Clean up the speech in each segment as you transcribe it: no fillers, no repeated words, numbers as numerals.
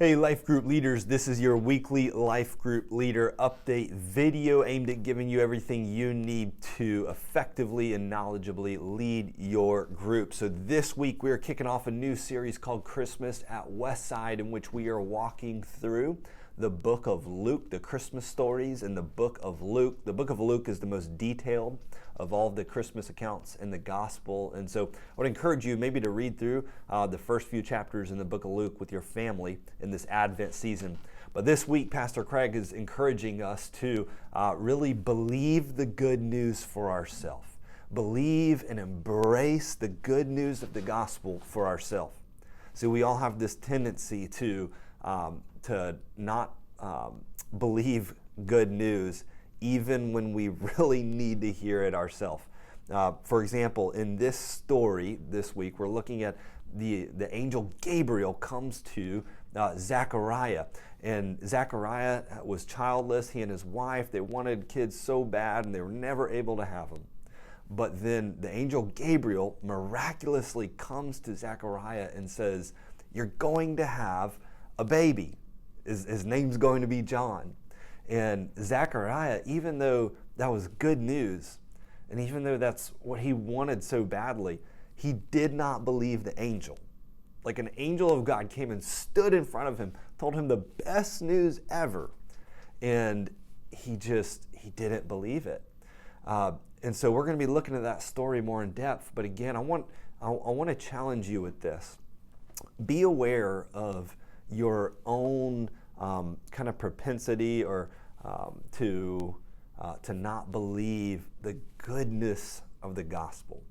Hey Life Group leaders, this is your weekly Life Group Leader Update video aimed at giving you everything you need to effectively and knowledgeably lead your group. So this week we are kicking off a new series called Christmas at Westside, in which we are walking through the book of Luke, the Christmas stories in the book of Luke. The book of Luke is the most detailed of all the Christmas accounts in the gospel. And so I would encourage you maybe to read through the first few chapters in the book of Luke with your family in this Advent season. But this week, Pastor Craig is encouraging us to really believe the good news for ourselves. Believe and embrace the good news of the gospel for ourselves. See, we all have this tendency to not believe good news even when we really need to hear it ourselves. For example, in this story this week, we're looking at the angel Gabriel comes to Zechariah. And Zechariah was childless. He and his wife, they wanted kids so bad and they were never able to have them. But then the angel Gabriel miraculously comes to Zechariah and says, "You're going to have a baby. His name's going to be John." And Zechariah, even though that was good news, and even though that's what he wanted so badly, he did not believe the angel. Like, an angel of God came and stood in front of him, told him the best news ever, and he didn't believe it. And so we're going to be looking at that story more in depth. But again, I want to challenge you with this. Be aware of your own kind of propensity or to not believe the goodness of the gospel.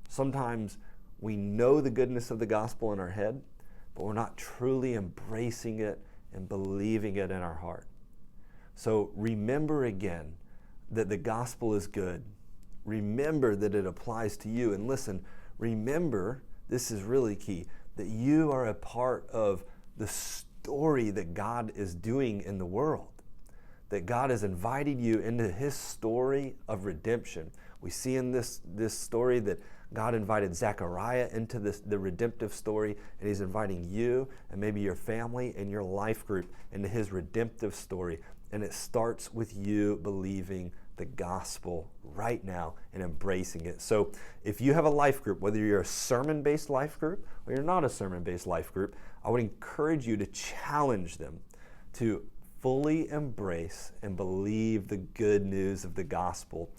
Sometimes we know the goodness of the gospel in our head, but we're not truly embracing it and believing it in our heart. So remember again that the gospel is good. Remember that it applies to you. And listen, remember, this is really key, that you are a part of the story that God is doing in the world, that God has invited you into his story of redemption. We see in this story that God invited Zechariah into the redemptive story, and he's inviting you and maybe your family and your life group into his redemptive story. And it starts with you believing the gospel right now and embracing it. So if you have a life group, whether you're a sermon-based life group or you're not a sermon-based life group, I would encourage you to challenge them to fully embrace and believe the good news of the gospel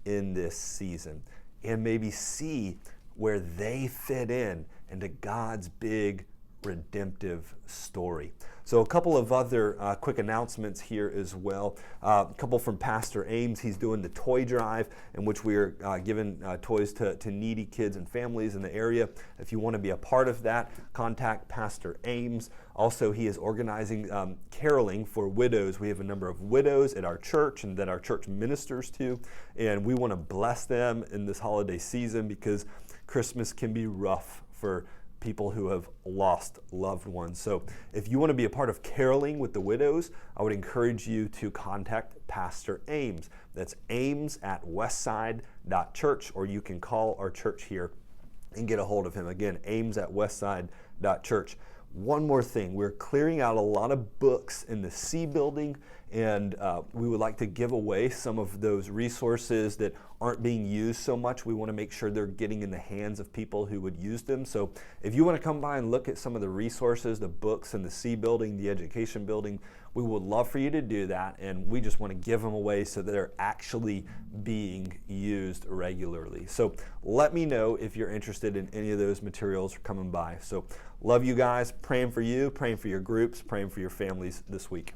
in this season, and maybe see where they fit in into God's big redemptive story. So a couple of other quick announcements here as well. A couple from Pastor Ames. He's doing the toy drive, in which we are giving toys to needy kids and families in the area. If you want to be a part of that, contact Pastor Ames. Also, he is organizing caroling for widows. We have a number of widows at our church and that our church ministers to, and we want to bless them in this holiday season because Christmas can be rough for people who have lost loved ones. So if you want to be a part of caroling with the widows, I would encourage you to contact Pastor Ames. That's ames@westside.church, or you can call our church here and get a hold of him. Again, ames@westside.church. One more thing, we're clearing out a lot of books in the C building, and we would like to give away some of those resources that aren't being used so much. We want to make sure they're getting in the hands of people who would use them. So if you want to come by and look at some of the resources, the books in the C building, the education building, we would love for you to do that, and we just want to give them away so that they're actually being used regularly. So let me know if you're interested in any of those materials coming by. So love you guys, praying for you, praying for your groups, praying for your families this week.